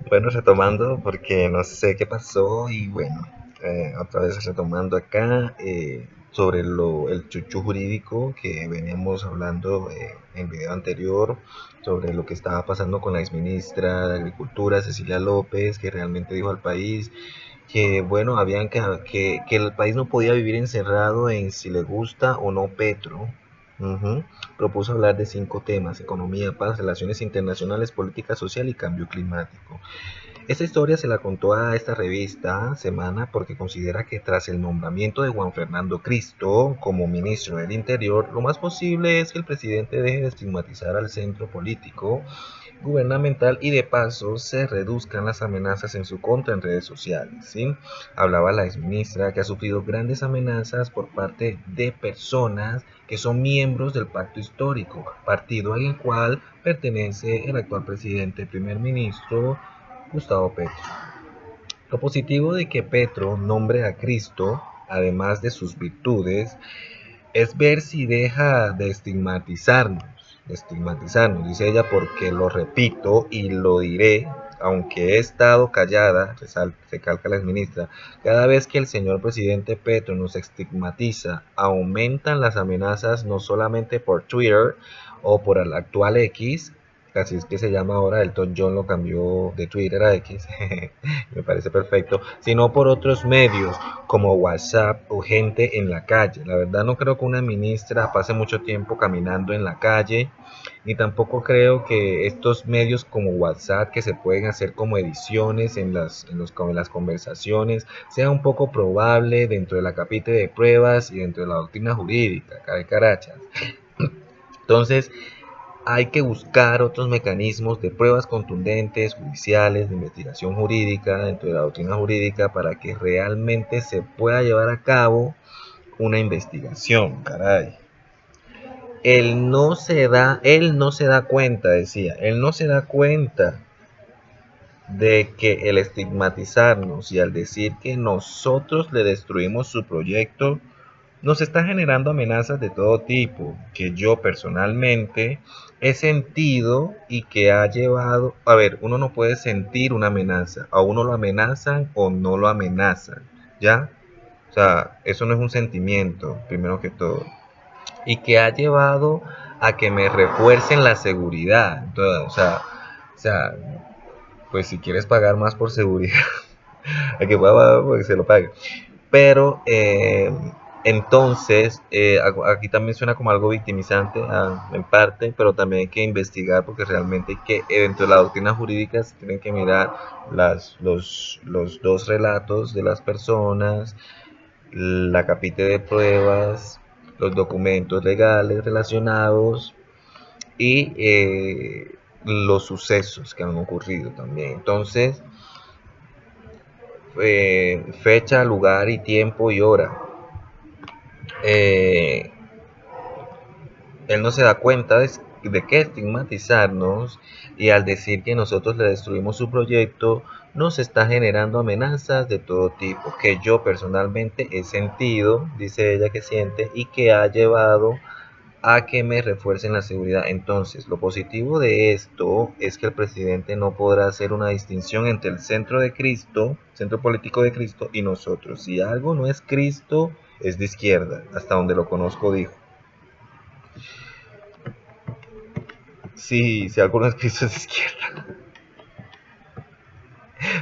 Bueno, retomando porque no sé qué pasó y bueno, otra vez retomando acá sobre el chuchu jurídico que veníamos hablando en el video anterior sobre lo que estaba pasando con la exministra de Agricultura, Cecilia López, que realmente dijo al país que bueno, que el país no podía vivir encerrado en si le gusta o no Petro. Ujú. Propuso hablar de 5 temas: economía, paz, relaciones internacionales, política social y cambio climático. Esta historia se la contó a esta revista Semana porque considera que tras el nombramiento de Juan Fernando Cristo como ministro del Interior, lo más posible es que el presidente deje de estigmatizar al centro político gubernamental y de paso se reduzcan las amenazas en su contra en redes sociales. ¿Sí? Hablaba la exministra que ha sufrido grandes amenazas por parte de personas que son miembros del pacto histórico, partido al cual pertenece el actual presidente, primer ministro Gustavo Petro. Lo positivo de que Petro nombre a Cristo, además de sus virtudes, es ver si deja de estigmatizarnos, dice ella, porque lo repito y lo diré, aunque he estado callada, recalca la ministra, cada vez que el señor presidente Petro nos estigmatiza, aumentan las amenazas no solamente por Twitter o por el actual X, así es que se llama ahora, Elton John lo cambió de Twitter a X, me parece perfecto, sino por otros medios como WhatsApp o gente en la calle. La verdad no creo que una ministra pase mucho tiempo caminando en la calle, ni tampoco creo que estos medios como WhatsApp, que se pueden hacer como ediciones en las conversaciones, sea un poco probable dentro de la capite de pruebas y dentro de la doctrina jurídica, caray carachas. Entonces, hay que buscar otros mecanismos de pruebas contundentes, judiciales, de investigación jurídica, dentro de la doctrina jurídica, para que realmente se pueda llevar a cabo una investigación, caray. Él no se da cuenta, decía, él no se da cuenta de que el estigmatizarnos y al decir que nosotros le destruimos su proyecto, nos está generando amenazas de todo tipo, que yo personalmente he sentido y que ha llevado, a ver, uno no puede sentir una amenaza, a uno lo amenazan o no lo amenazan, ¿ya? O sea, eso no es un sentimiento, primero que todo, y que ha llevado a que me refuercen la seguridad, entonces, o sea, pues si quieres pagar más por seguridad, a que pueda, pues se lo pague. Pero entonces, aquí también suena como algo victimizante en parte, pero también hay que investigar porque realmente hay que, dentro de la doctrina jurídica, se tienen que mirar los dos relatos de las personas, la capite de pruebas, los documentos legales relacionados y los sucesos que han ocurrido también. Entonces, fecha, lugar y tiempo y hora. Eh, Él no se da cuenta de que estigmatizarnos y al decir que nosotros le destruimos su proyecto nos está generando amenazas de todo tipo que yo personalmente he sentido, dice ella que siente, y que ha llevado a que me refuercen la seguridad. Entonces, lo positivo de esto es que el presidente no podrá hacer una distinción entre el centro de Cristo, centro político de Cristo, y nosotros. Si algo no es Cristo, es de izquierda, hasta donde lo conozco, dijo. Sí, si algo no es Cristo, es de izquierda.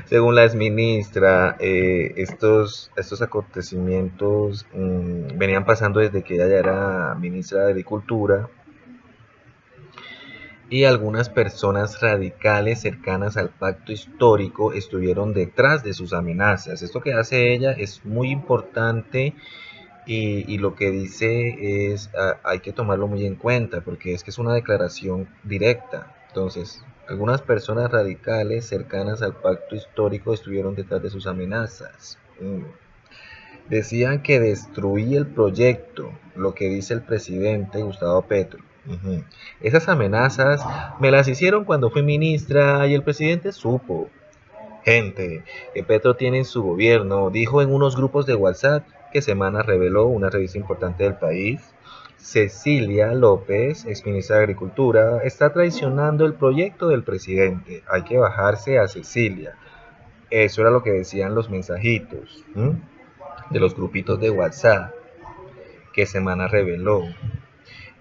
Según la exministra, estos acontecimientos venían pasando desde que ella ya era ministra de Agricultura y algunas personas radicales cercanas al pacto histórico estuvieron detrás de sus amenazas. Esto que hace ella es muy importante y lo que dice es, hay que tomarlo muy en cuenta porque es que es una declaración directa. Entonces, algunas personas radicales cercanas al pacto histórico estuvieron detrás de sus amenazas. Decían que destruía el proyecto, lo que dice el presidente Gustavo Petro. Esas amenazas me las hicieron cuando fui ministra y el presidente supo. Gente que Petro tiene en su gobierno, dijo en unos grupos de WhatsApp que Semana reveló, una revista importante del país, Cecilia López, exministra de Agricultura, está traicionando el proyecto del presidente. Hay que bajarse a Cecilia. Eso era lo que decían los mensajitos, ¿m? De los grupitos de WhatsApp que Semana reveló.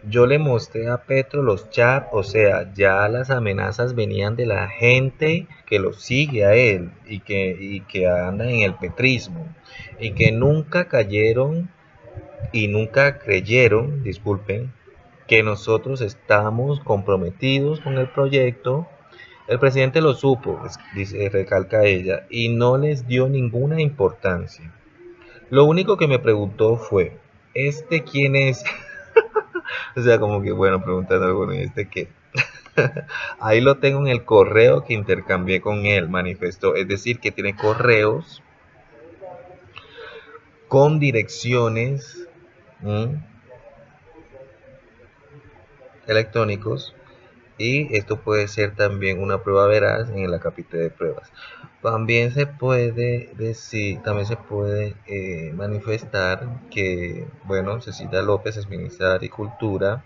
Yo le mostré a Petro los chats, o sea, ya las amenazas venían de la gente que lo sigue a él y que anda en el petrismo y que nunca cayeron y nunca creyeron, disculpen, que nosotros estamos comprometidos con el proyecto. El presidente lo supo, dice, recalca ella, y no les dio ninguna importancia. Lo único que me preguntó fue, ¿este quién es? O sea, como que, bueno, preguntando algo, ¿y este qué? Ahí lo tengo en el correo que intercambié con él, manifestó. Es decir, que tiene correos con direcciones electrónicos, y esto puede ser también una prueba veraz en la capita de pruebas. También se puede decir, también se puede manifestar que, bueno, Cecilia López es ministra de Agricultura.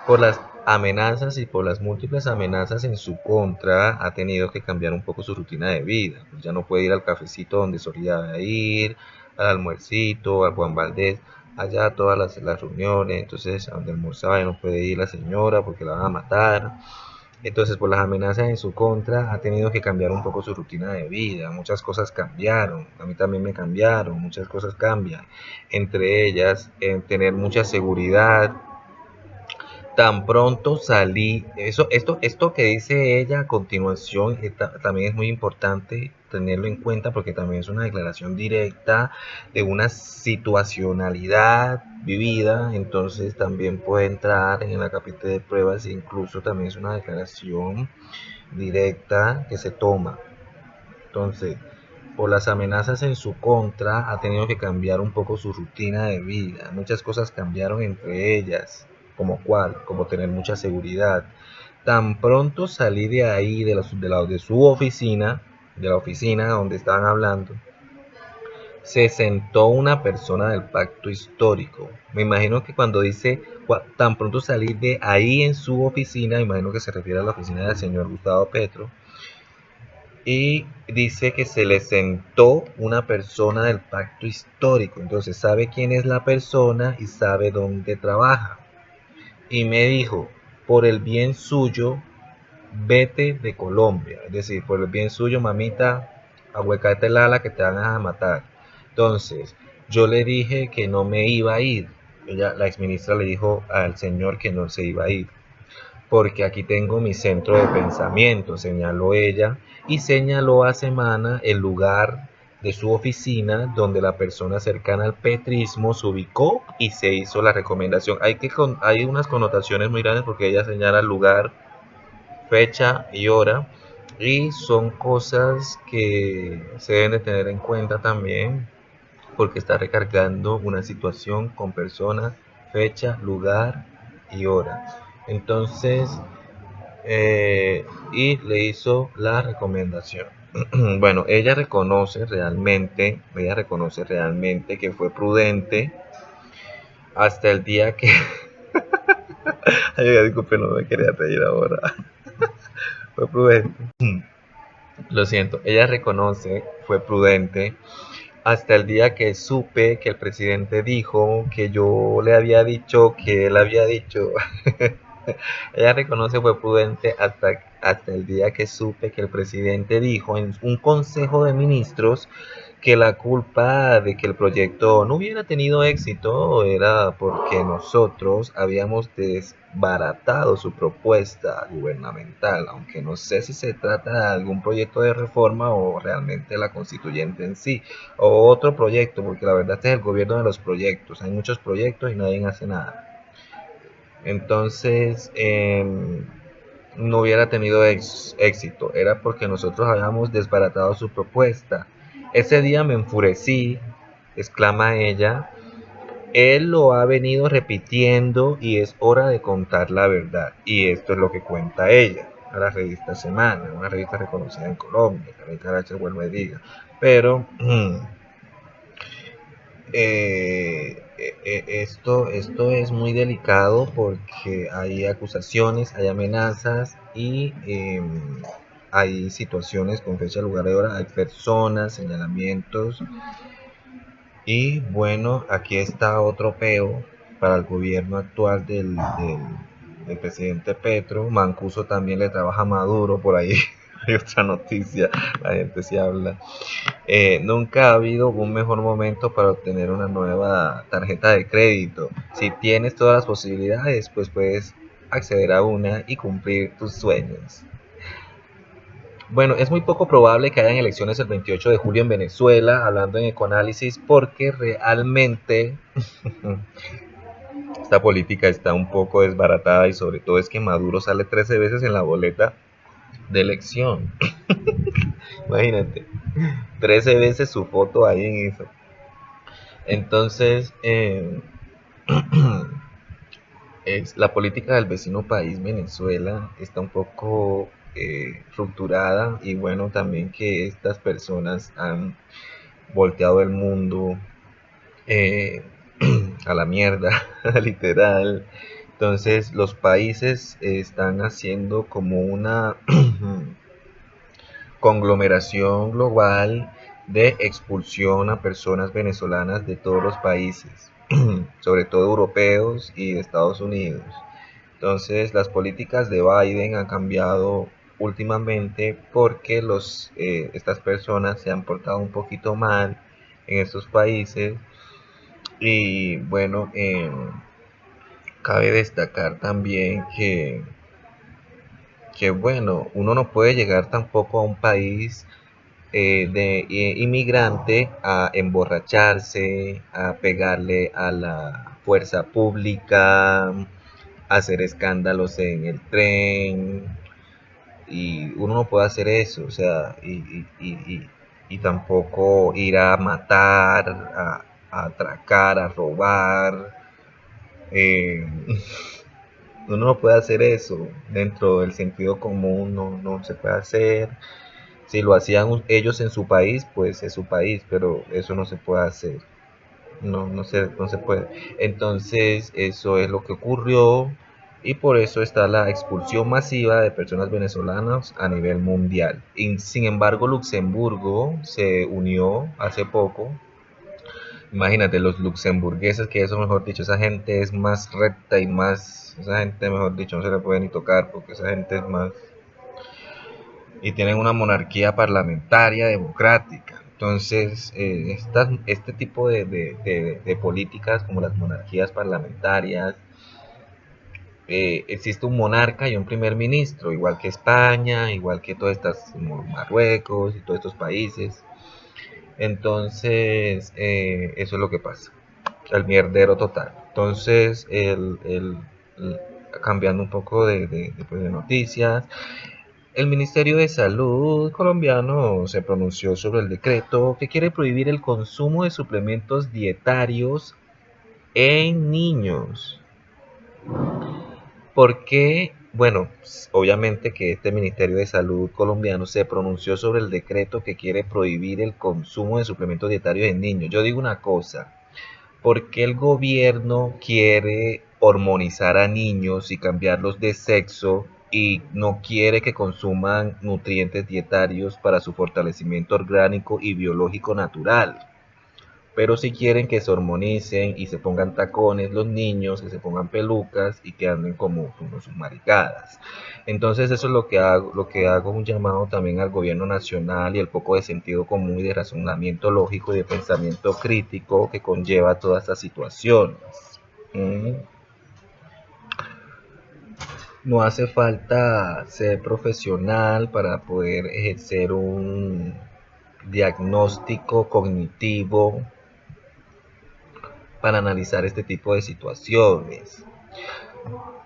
Por las amenazas y por las múltiples amenazas en su contra, ha tenido que cambiar un poco su rutina de vida. Pues ya no puede ir al cafecito donde solía ir, al almuercito, al Juan Valdés, allá a todas las reuniones. Entonces, a donde almorzaba ya no puede ir la señora porque la van a matar. Entonces, por las amenazas en su contra, ha tenido que cambiar un poco su rutina de vida. Muchas cosas cambiaron. A mí también me cambiaron. Muchas cosas cambian. Entre ellas, tener mucha seguridad. Tan pronto salí, esto que dice ella a continuación también es muy importante tenerlo en cuenta, porque también es una declaración directa de una situacionalidad vivida. Entonces también puede entrar en la capita de pruebas, e incluso también es una declaración directa que se toma. Entonces, por las amenazas en su contra, ha tenido que cambiar un poco su rutina de vida. Muchas cosas cambiaron, entre ellas, como cuál, como tener mucha seguridad. Tan pronto salí de ahí, de su oficina, de la oficina donde estaban hablando, se sentó una persona del pacto histórico. Me imagino que cuando dice tan pronto salí de ahí en su oficina, me imagino que se refiere a la oficina del señor Gustavo Petro, y dice que se le sentó una persona del pacto histórico. Entonces sabe quién es la persona y sabe dónde trabaja. Y me dijo, por el bien suyo, vete de Colombia. Es decir, por el bien suyo, mamita, ahuecate el ala que te van a matar. Entonces, yo le dije que no me iba a ir. La exministra le dijo al señor que no se iba a ir, porque aquí tengo mi centro de pensamiento, señaló ella, y señaló a Semana el lugar de su oficina donde la persona cercana al petrismo se ubicó y se hizo la recomendación. Hay unas connotaciones muy grandes, porque ella señala lugar, fecha y hora, y son cosas que se deben de tener en cuenta también, porque está recargando una situación con persona, fecha, lugar y hora. Entonces, y le hizo la recomendación. Bueno, ella reconoce realmente que fue prudente hasta el día que... Ay, disculpe, no me quería reír ahora. Fue prudente. Lo siento, ella reconoce, fue prudente hasta el día que supe que el presidente dijo que yo le había dicho que él había dicho. Ella reconoce fue prudente hasta el día que supe que el presidente dijo en un consejo de ministros que la culpa de que el proyecto no hubiera tenido éxito era porque nosotros habíamos desbaratado su propuesta gubernamental, aunque no sé si se trata de algún proyecto de reforma o realmente la constituyente en sí, o otro proyecto, porque la verdad este es el gobierno de los proyectos, hay muchos proyectos y nadie hace nada. Entonces, no hubiera tenido éxito, era porque nosotros habíamos desbaratado su propuesta. Ese día me enfurecí, exclama ella. Él lo ha venido repitiendo y es hora de contar la verdad. Y esto es lo que cuenta ella a la revista Semana, una revista reconocida en Colombia, que Caracha vuelve y diga. Pero esto es muy delicado porque hay acusaciones, hay amenazas y hay situaciones con fecha, lugar y hora, hay personas, señalamientos. Y bueno, aquí está otro peo para el gobierno actual del presidente Petro. Mancuso también le trabaja a Maduro, por ahí hay otra noticia, la gente se habla. Nunca ha habido un mejor momento para obtener una nueva tarjeta de crédito. Si tienes todas las posibilidades, pues puedes acceder a una y cumplir tus sueños. Bueno, es muy poco probable que hayan elecciones el 28 de julio en Venezuela, hablando en Ecoanálisis, porque realmente esta política está un poco desbaratada y sobre todo es que Maduro sale 13 veces en la boleta de elección. Imagínate, 13 veces su foto ahí en eso. Entonces, la política del vecino país, Venezuela, está un poco rupturada y bueno, también que estas personas han volteado el mundo eh, a la mierda, literal. Entonces los países están haciendo como una conglomeración global de expulsión a personas venezolanas de todos los países, sobre todo europeos y de Estados Unidos. Entonces las políticas de Biden han cambiado últimamente porque estas personas se han portado un poquito mal en estos países y bueno, cabe destacar también que bueno, uno no puede llegar tampoco a un país de inmigrante a emborracharse, a pegarle a la fuerza pública, a hacer escándalos en el tren, y uno no puede hacer eso, o sea, y tampoco ir a matar, a atracar, a robar. eh, Uno no puede hacer eso dentro del sentido común, no se puede hacer. Si lo hacían ellos en su país, pues es su país, pero eso no se puede hacer. No se puede. Entonces, eso es lo que ocurrió y por eso está la expulsión masiva de personas venezolanas a nivel mundial. Y, sin embargo, Luxemburgo se unió hace poco. Imagínate, los luxemburgueses, que eso, mejor dicho, esa gente es más recta y más, esa gente, mejor dicho, no se le puede ni tocar, porque esa gente es más, y tienen una monarquía parlamentaria democrática. Entonces, este tipo de políticas como las monarquías parlamentarias, existe un monarca y un primer ministro, igual que España, igual que todas estas, como Marruecos y todos estos países. Entonces, eso es lo que pasa, el mierdero total. Entonces, cambiando un poco pues, de noticias, el Ministerio de Salud colombiano se pronunció sobre el decreto que quiere prohibir el consumo de suplementos dietarios en niños. ¿Por qué? Bueno, obviamente que este Ministerio de Salud colombiano se pronunció sobre el decreto que quiere prohibir el consumo de suplementos dietarios en niños. Yo digo una cosa, ¿por qué el gobierno quiere hormonizar a niños y cambiarlos de sexo y no quiere que consuman nutrientes dietarios para su fortalecimiento orgánico y biológico natural? Pero si quieren que se hormonicen y se pongan tacones los niños, que se pongan pelucas y que anden como sus maricadas. Entonces eso es lo que hago un llamado también al gobierno nacional y el poco de sentido común y de razonamiento lógico y de pensamiento crítico que conlleva todas estas situaciones. ¿Mm? No hace falta ser profesional para poder ejercer un diagnóstico cognitivo para analizar este tipo de situaciones.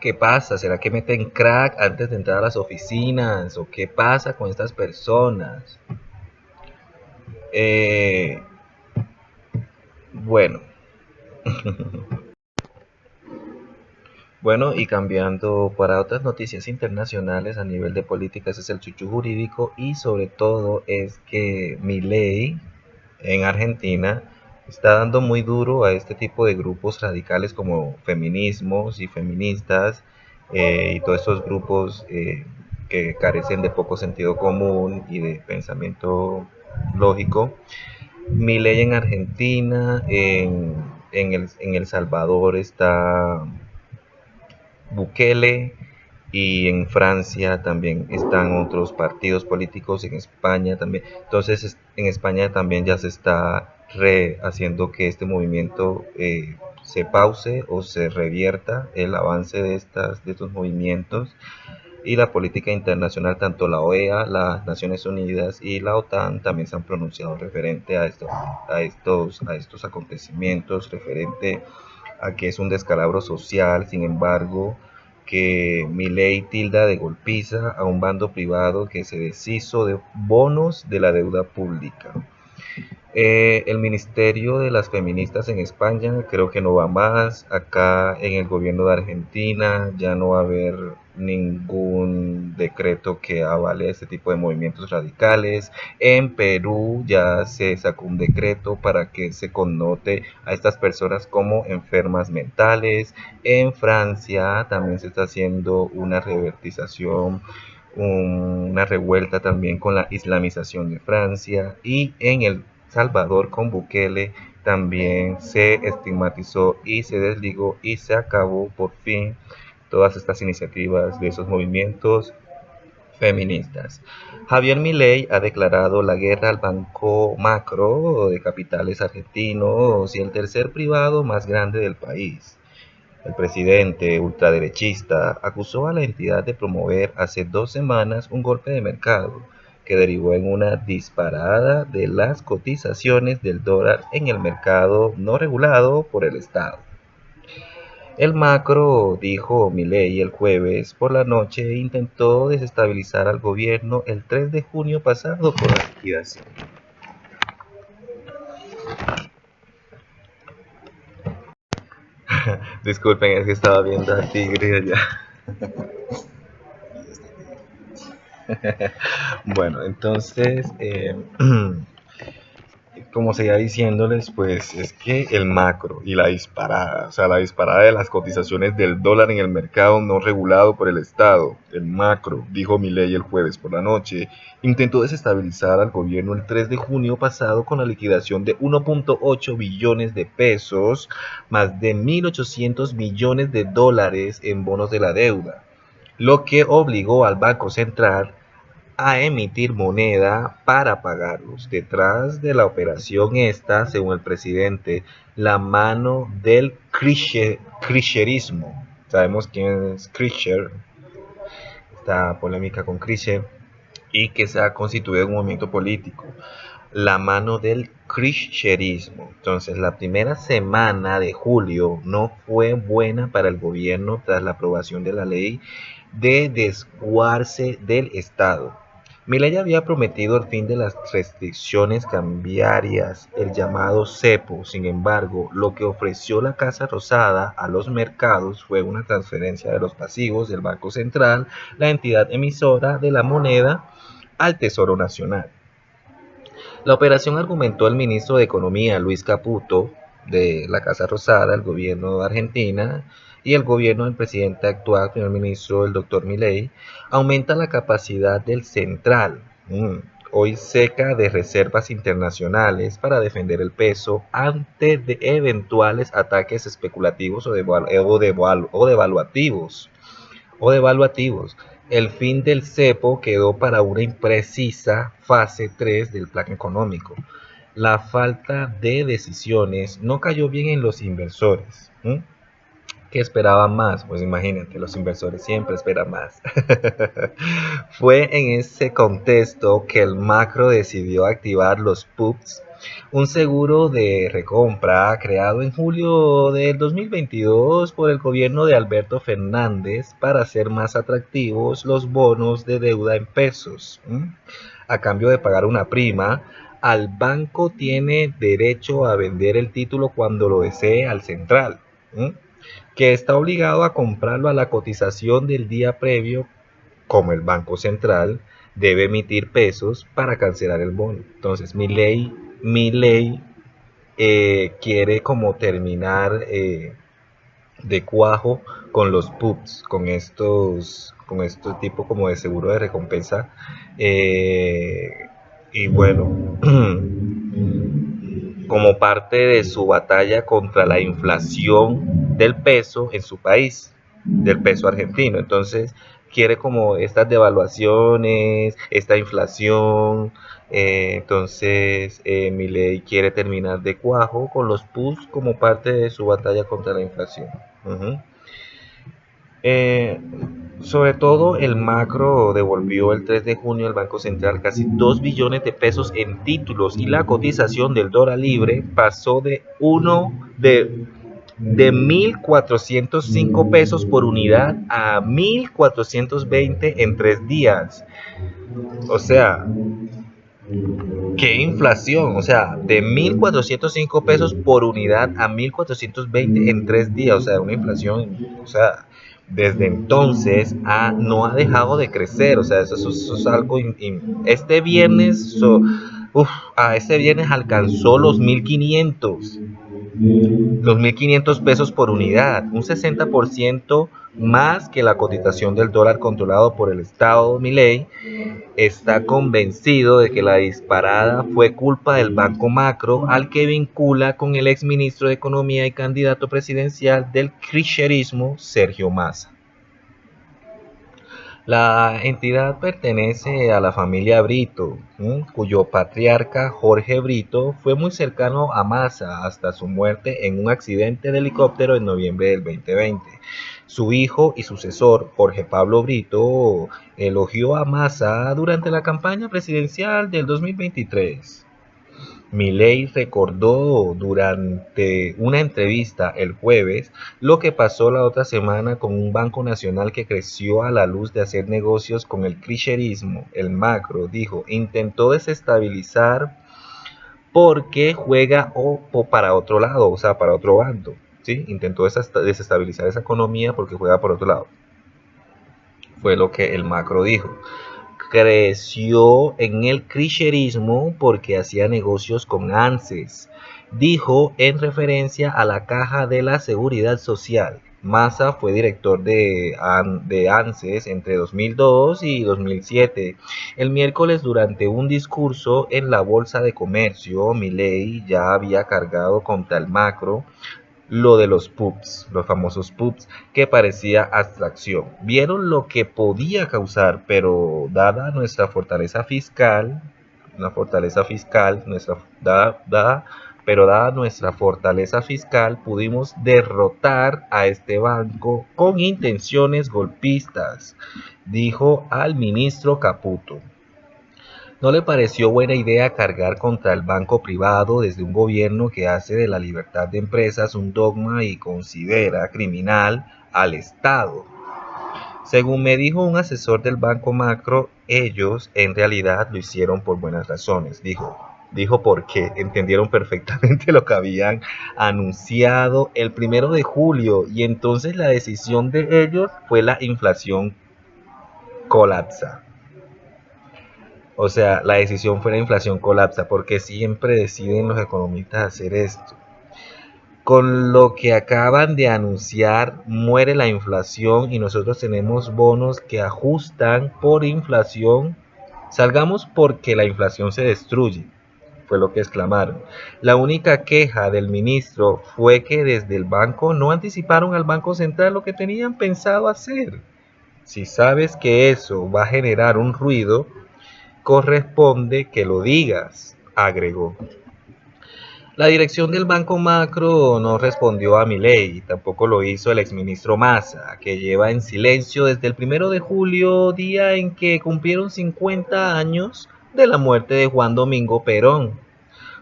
¿Qué pasa? ¿Será que meten crack antes de entrar a las oficinas? ¿O qué pasa con estas personas? Eh, bueno, bueno, y cambiando para otras noticias internacionales a nivel de políticas es el chuchu jurídico y sobre todo es que Milei en Argentina está dando muy duro a este tipo de grupos radicales como feminismos y feministas, y todos estos grupos que carecen de poco sentido común y de pensamiento lógico. Milei en Argentina, en El Salvador está Bukele, y en Francia también están otros partidos políticos, en España también. Entonces en España también ya se está haciendo que este movimiento se pause o se revierta el avance de estos movimientos, y la política internacional, tanto la OEA, las Naciones Unidas y la OTAN también se han pronunciado referente a estos acontecimientos, referente a que es un descalabro social. Sin embargo, que Milei tilda de golpiza a un bando privado que se deshizo de bonos de la deuda pública. El Ministerio de las Feministas en España creo que no va más. Acá en el gobierno de Argentina ya no va a haber ningún decreto que avale este tipo de movimientos radicales. En Perú ya se sacó un decreto para que se connote a estas personas como enfermas mentales. En Francia también se está haciendo una revertización, una revuelta también con la islamización de Francia, y en El Salvador con Bukele también se estigmatizó y se desligó y se acabó por fin todas estas iniciativas de esos movimientos feministas. Javier Milei ha declarado la guerra al Banco Macro de Capitales argentinos y el tercer privado más grande del país. El presidente ultraderechista acusó a la entidad de promover hace 2 semanas un golpe de mercado que derivó en una disparada de las cotizaciones del dólar en el mercado no regulado por el Estado. El macro, dijo Milei el jueves por la noche, intentó desestabilizar al gobierno el 3 de junio pasado con la liquidación. Disculpen, es que estaba viendo a Tigre allá. Bueno, entonces, como seguía diciéndoles, pues es que el macro y la disparada, o sea, la disparada de las cotizaciones del dólar en el mercado no regulado por el Estado, el macro, dijo Milei el jueves por la noche, intentó desestabilizar al gobierno el 3 de junio pasado con la liquidación de 1.8 billones de pesos, más de 1.800 millones de dólares en bonos de la deuda, lo que obligó al Banco Central a emitir moneda para pagarlos. Detrás de la operación está, según el presidente, la mano del Krisherismo. Sabemos quién es Krischer, esta polémica con Krischer, y que se ha constituido en un movimiento político. La mano del Krisherismo. Entonces, la primera semana de julio no fue buena para el gobierno tras la aprobación de la ley de desguace del Estado. Milei había prometido el fin de las restricciones cambiarias, el llamado cepo. Sin embargo, lo que ofreció la Casa Rosada a los mercados fue una transferencia de los pasivos del Banco Central, la entidad emisora de la moneda, al Tesoro Nacional. La operación, argumentó el ministro de Economía Luis Caputo de la Casa Rosada, el gobierno de Argentina y el gobierno del presidente actual, primer ministro, el doctor Milei, aumenta la capacidad del central, hoy seca, de reservas internacionales para defender el peso ante de eventuales ataques especulativos o devaluativos. El fin del cepo quedó para una imprecisa fase 3 del plan económico. La falta de decisiones no cayó bien en los inversores, que esperaban más. Pues imagínate, los inversores siempre esperan más. Fue en ese contexto que el macro decidió activar los puts, un seguro de recompra creado en julio del 2022 por el gobierno de Alberto Fernández para hacer más atractivos los bonos de deuda en pesos. A cambio de pagar una prima, al banco tiene derecho a vender el título cuando lo desee al central, que está obligado a comprarlo a la cotización del día previo. Como el Banco Central debe emitir pesos para cancelar el bono. Entonces, mi ley quiere como terminar de cuajo con los pups, con estos tipos como de seguro de recompensa. eh, y bueno, como parte de su batalla contra la inflación del peso en su país, del peso argentino. Entonces quiere como estas devaluaciones, esta inflación. Entonces Milei quiere terminar de cuajo con los PUS como parte de su batalla contra la inflación. Ujú. Eh, Sobre todo el macro devolvió el 3 de junio al Banco Central casi 2 billones de pesos en títulos y la cotización del dólar libre pasó de 1.405 pesos por unidad a 1.420 en 3 días. O sea, ¿qué inflación? O sea, de 1.405 pesos por unidad a 1.420 en 3 días. O sea, una inflación, o sea, desde entonces no ha dejado de crecer. O sea, eso es algo. Este viernes, este viernes alcanzó los 1.500 pesos por unidad, un 60% más que la cotización del dólar controlado por el Estado. Milei está convencido de que la disparada fue culpa del Banco Macro, al que vincula con el exministro de Economía y candidato presidencial del kirchnerismo, Sergio Massa. La entidad pertenece a la familia Brito, cuyo patriarca Jorge Brito fue muy cercano a Massa hasta su muerte en un accidente de helicóptero en noviembre del 2020. Su hijo y sucesor, Jorge Pablo Brito, elogió a Massa durante la campaña presidencial del 2023. Milei recordó durante una entrevista el jueves lo que pasó la otra semana con un banco nacional que creció a la luz de hacer negocios con el kirchnerismo. El macro dijo, intentó desestabilizar porque juega para otro lado, o sea, para otro bando. ¿Sí? Intentó desestabilizar esa economía porque juega por otro lado. Fue lo que el macro dijo. Creció en el kirchnerismo porque hacía negocios con ANSES, dijo en referencia a la Caja de la Seguridad Social. Massa fue director de ANSES entre 2002 y 2007. El miércoles, durante un discurso en la Bolsa de Comercio, Milei ya había cargado contra el macro lo de los pubs, los famosos pubs, que parecía abstracción. Vieron lo que podía causar, pero dada nuestra fortaleza fiscal, una fortaleza fiscal, pero dada nuestra fortaleza fiscal, pudimos derrotar a este banco con intenciones golpistas, dijo al ministro Caputo. ¿No le pareció buena idea cargar contra el banco privado desde un gobierno que hace de la libertad de empresas un dogma y considera criminal al Estado? Según me dijo un asesor del Banco Macro, ellos en realidad lo hicieron por buenas razones, dijo porque entendieron perfectamente lo que habían anunciado el 1 de julio, y entonces la decisión de ellos fue la inflación colapsa. O sea, la decisión fue la inflación colapsa, porque siempre deciden los economistas hacer esto. Con lo que acaban de anunciar, muere la inflación y nosotros tenemos bonos que ajustan por inflación. Salgamos porque la inflación se destruye, fue lo que exclamaron. La única queja del ministro fue que desde el banco no anticiparon al Banco Central lo que tenían pensado hacer. Si sabes que eso va a generar un ruido, corresponde que lo digas, agregó. La dirección del Banco Macro no respondió a Milei, tampoco lo hizo el exministro Massa, que lleva en silencio desde el 1 de julio, día en que cumplieron 50 años de la muerte de Juan Domingo Perón.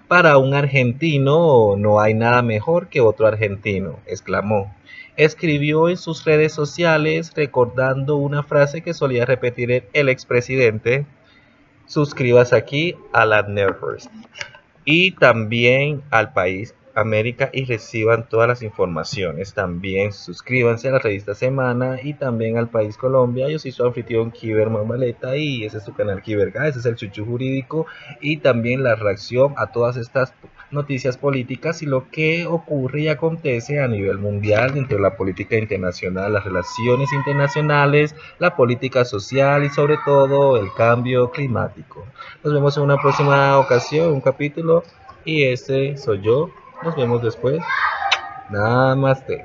Para un argentino no hay nada mejor que otro argentino, exclamó. Escribió en sus redes sociales recordando una frase que solía repetir el expresidente: suscribas aquí a la Nerverse y también al País América y reciban todas las informaciones. También suscríbanse a la revista Semana y también al País Colombia. Yo soy su anfitrión Kiber Marmaleta y ese es su canal Kiberga. Ese es el chuchu jurídico y también la reacción a todas estas noticias políticas y lo que ocurre y acontece a nivel mundial dentro de la política internacional, las relaciones internacionales, la política social y sobre todo el cambio climático. Nos vemos en una próxima ocasión, un capítulo, y este soy yo. Nos vemos después. Namaste.